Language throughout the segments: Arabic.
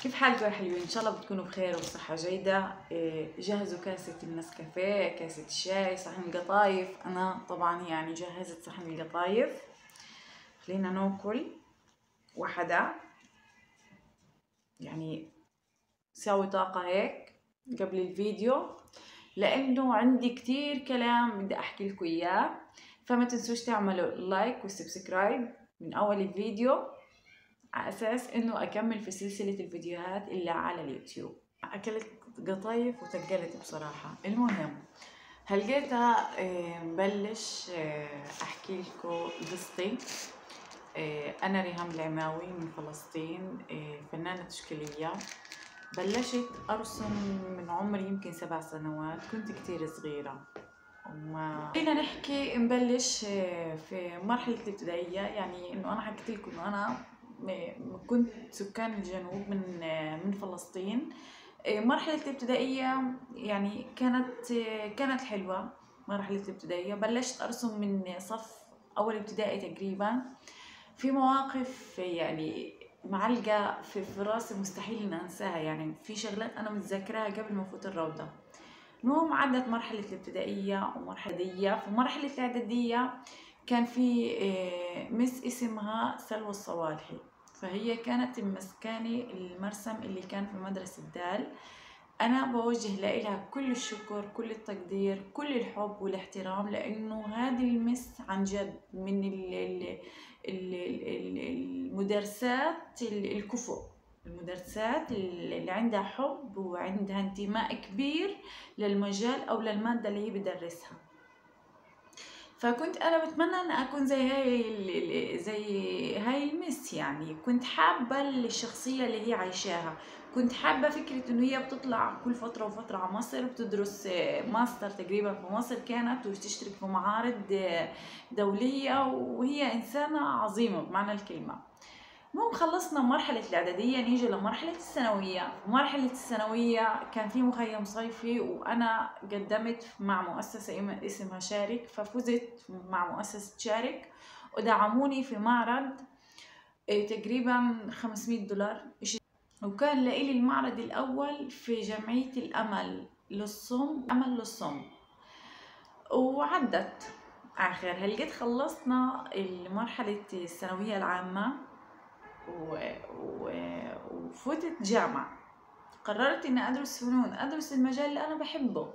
كيف حالكم يا حلوين؟ ان شاء الله بتكونوا بخير وبصحة جيدة. جهزوا كاسة النسكافيه، كاسة الشاي، صحن القطايف. انا طبعا يعني جهزت صحن القطايف. خلينا ناكل وحدة، يعني سوي طاقة هيك قبل الفيديو، لانه عندي كتير كلام بدي احكي لكم اياه. فما تنسوش تعملوا لايك وسبسكرايب من اول الفيديو على اساس انه اكمل في سلسلة الفيديوهات اللي على اليوتيوب. اكلت قطايف وتقلت بصراحة. المهم هلقيتها بلش احكي لكم قصتي. انا ريهام العماوي من فلسطين، فنانة تشكيلية. بلشت ارسم من عمري يمكن 7 سنوات، كنت كتير صغيرة. وما خلينا نحكي نبلش في مرحلة الابتدائية. يعني انه انا حكيت لكم انه انا كنت سكان الجنوب من فلسطين. مرحلة الابتدائية يعني كانت حلوة. مرحلة الابتدائية بلشت ارسم من صف اول ابتدائي تقريبا. في مواقف يعني معلقة في راسي مستحيل اني انساها. يعني في شغلات انا متذكراها قبل ما افوت الروضة. المهم عدت مرحلة الابتدائية ومرحلة الإعدادية. في مرحلة الإعدادية كان في مس اسمها سلوى الصوالحي، فهي كانت مسكاني المرسم اللي كان في مدرسة دال. أنا بوجه لها كل الشكر، كل التقدير، كل الحب والاحترام، لأنه هذه المس عن جد من المدرسات الكفؤ، المدرسات اللي عندها حب وعندها انتماء كبير للمجال أو للمادة اللي هي بدرسها. فكنت انا بتمنى ان اكون زي هاي المس. يعني كنت حابه الشخصيه اللي هي عايشاها. كنت حابه فكره انه هي بتطلع كل فتره وفتره على مصر، بتدرس ماستر تقريبا في مصر كانت، وتشترك في معارض دوليه، وهي انسانه عظيمه بمعنى الكلمه. المهم خلصنا مرحلة الإعدادية، نيجي لمرحلة الثانوية. في مرحلة الثانوية كان في مخيم صيفي، وأنا قدمت مع مؤسسة اسمها شارك، ففزت مع مؤسسة شارك ودعموني في معرض تقريبا $500. وكان لإلي المعرض الأول في جمعية الأمل للصم. وعدت آخر هلقيت خلصنا مرحلة الثانوية العامة وفتت جامعة. قررت اني ادرس فنون، ادرس المجال اللي انا بحبه.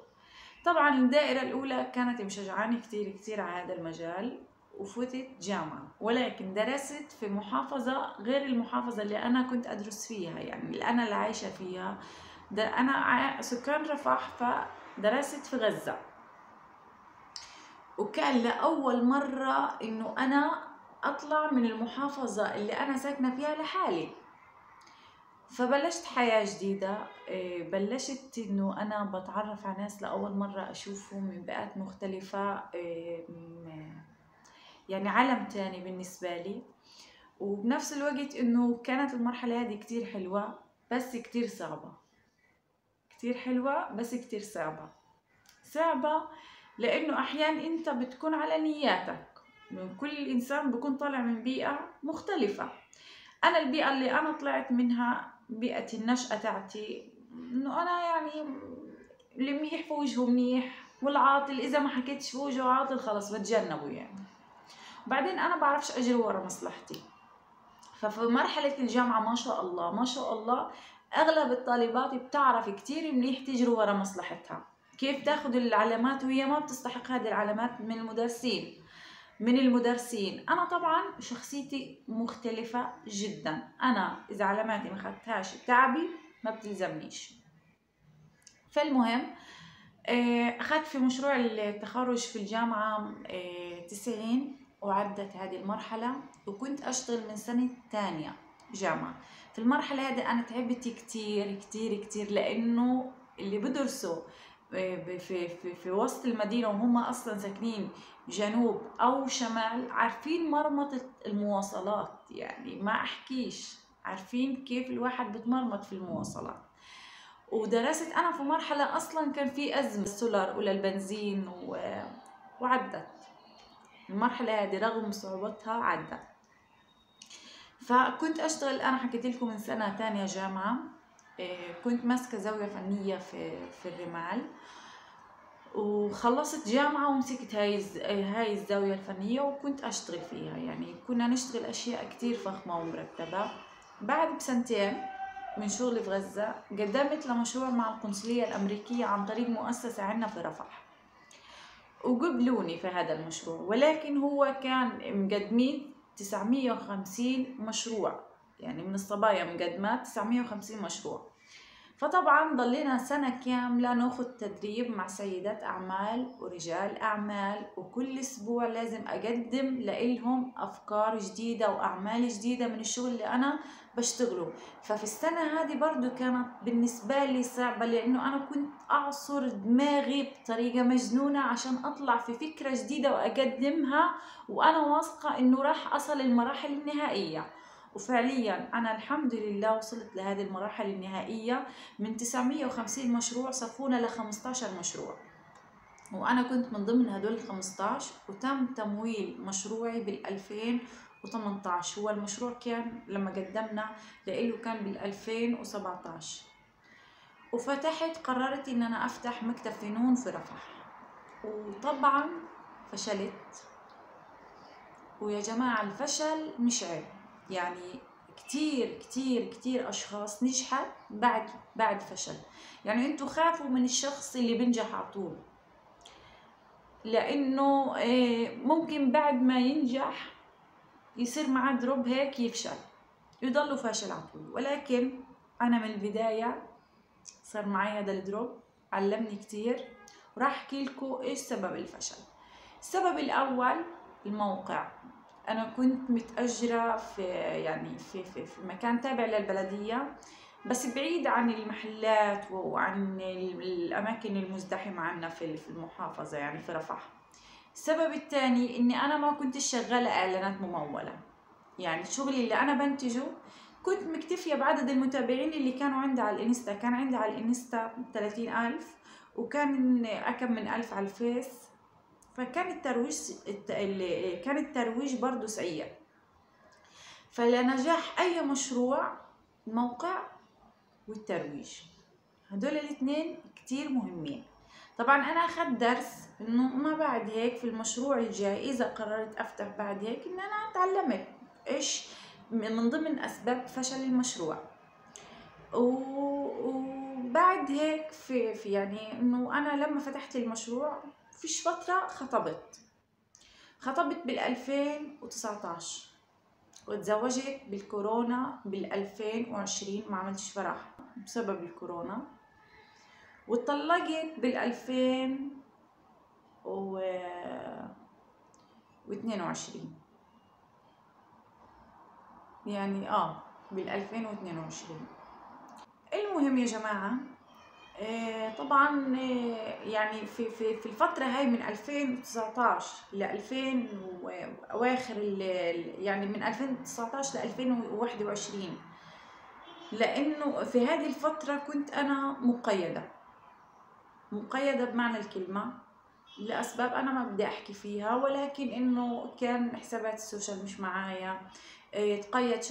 طبعا الدائرة الاولى كانت مشجعاني كتير على هذا المجال، وفتت جامعة، ولكن درست في محافظة غير المحافظة اللي انا كنت ادرس فيها، يعني اللي انا عايشة فيها. انا سكان رفح، فدرست في غزة. وكان لأول مرة انه انا اطلع من المحافظة اللي انا ساكنة فيها لحالي. فبلشت حياة جديدة. بلشت انه انا بتعرف على ناس لأول مرة اشوفهم من بيئات مختلفة. يعني عالم تاني بالنسبة لي. وبنفس الوقت انه كانت المرحلة هذه كتير حلوة بس كتير صعبة. كتير حلوة بس كتير صعبة لانه احيانا انت بتكون على نياتك. كل انسان بيكون طالع من بيئة مختلفة. انا البيئة اللي انا طلعت منها بيئة النشأة تاعتي، انه انا يعني اللي منيح في وجهه منيح، والعاطل اذا ما حكيتش في وجهه عاطل خلص بتجنبه يعني. وبعدين انا بعرفش اجري ورا مصلحتي. ففي مرحلة الجامعة ما شاء الله ما شاء الله اغلب الطالبات بتعرف كتير منيح تجري ورا مصلحتها، كيف تاخد العلامات وهي ما بتستحق هذه العلامات من المدرسين. انا طبعا شخصيتي مختلفة جدا. انا اذا علاماتي ما خدتهاش تعبي ما بتلزمنيش. فالمهم اخذت في مشروع التخرج في الجامعة 90، وعدت هذه المرحلة. وكنت اشتغل من سنة تانية جامعة. في المرحلة هذه انا تعبت كتير لانه اللي بدرسوا في وسط المدينة وهم أصلا ساكنين جنوب أو شمال عارفين مرمطة المواصلات. يعني ما أحكيش، عارفين كيف الواحد بتمرمط في المواصلات. ودرست أنا في مرحلة أصلا كان في أزمة السولار ولا البنزين وعدت المرحلة هذه رغم صعوبتها عدت. فكنت أشتغل، أنا حكيت لكم من سنة تانية جامعة. كنت ماسكة زاوية فنية في الرمال، وخلصت جامعة ومسكت هاي الزاوية الفنية وكنت أشتغل فيها. يعني كنا نشتغل أشياء كتير فخمة ومرتبة. بعد بسنتين من شغلي في غزة قدمت لمشروع مع القنصلية الأمريكية عن طريق مؤسسة عنا في رفح، وقبلوني في هذا المشروع، ولكن هو كان مقدمين 950 مشروع، يعني من الصبايا مقدمات 950 مشروع. فطبعا ضلينا سنة كاملة ناخد تدريب مع سيدات أعمال ورجال أعمال، وكل أسبوع لازم أقدم لإلهم أفكار جديدة وأعمال جديدة من الشغل اللي أنا بشتغله. ففي السنة هذه برضو كانت بالنسبة لي صعبة، لأنه أنا كنت أعصر دماغي بطريقة مجنونة عشان أطلع في فكرة جديدة وأقدمها، وأنا واثقة إنه راح أصل المراحل النهائية. وفعليا أنا الحمد لله وصلت لهذه المراحل النهائية. من 950 مشروع صفونا ل 15 مشروع، وأنا كنت من ضمن هدول ال 15، وتم تمويل مشروعي بال 2018. هو المشروع كان لما قدمنا لإله كان بال 2017. وفتحت، قررت إن أنا أفتح مكتب فنون في رفح، وطبعا فشلت. ويا جماعة الفشل مش عيب، يعني كتير كتير كتير أشخاص نجحت بعد فشل. يعني انتوا خافوا من الشخص اللي بينجح على طول، لأنه ممكن بعد ما ينجح يصير معاه دروب هيك يفشل، يضلوا فاشل على طول. ولكن أنا من البداية صار معي هذا الدروب، علمني كتير، وراح أحكي لكم إيش سبب الفشل. السبب الأول الموقع. أنا كنت متأجرة في مكان تابع للبلدية، بس بعيد عن المحلات وعن الأماكن المزدحمة عنا في المحافظة، يعني في رفح. السبب الثاني إني أنا ما كنت شغالة إعلانات ممولة. يعني الشغل اللي أنا بنتجه كنت مكتفية بعدد المتابعين اللي كانوا عندي على الإنستا. كان عندي على الإنستا 30,000، وكان أكم من 1000 على الفيس. فكان الترويج برضو سيء. فلنجاح أي مشروع الموقع والترويج، هدول الاثنين كتير مهمين. طبعا أنا أخذت درس إنه ما بعد هيك في المشروع الجاي إذا قررت أفتح بعد هيك، إن أنا تعلمت إيش من ضمن أسباب فشل المشروع. وبعد هيك في يعني إنه أنا لما فتحت المشروع فيش فترة خطبت بال 2019، وتزوجت بالكورونا بال 2020، ما عملتش فرح بسبب الكورونا. واتطلقت بال 2022، يعني بال 2022. المهم يا جماعة، طبعا يعني في الفترة هاي من 2019 ل 2000 وأواخر يعني من 2019 ل 2021، لأنه في هذه الفترة كنت أنا مقيدة بمعنى الكلمة، لأسباب أنا ما بدي أحكي فيها، ولكن إنه كان حسابات السوشيال مش معايا، تقيد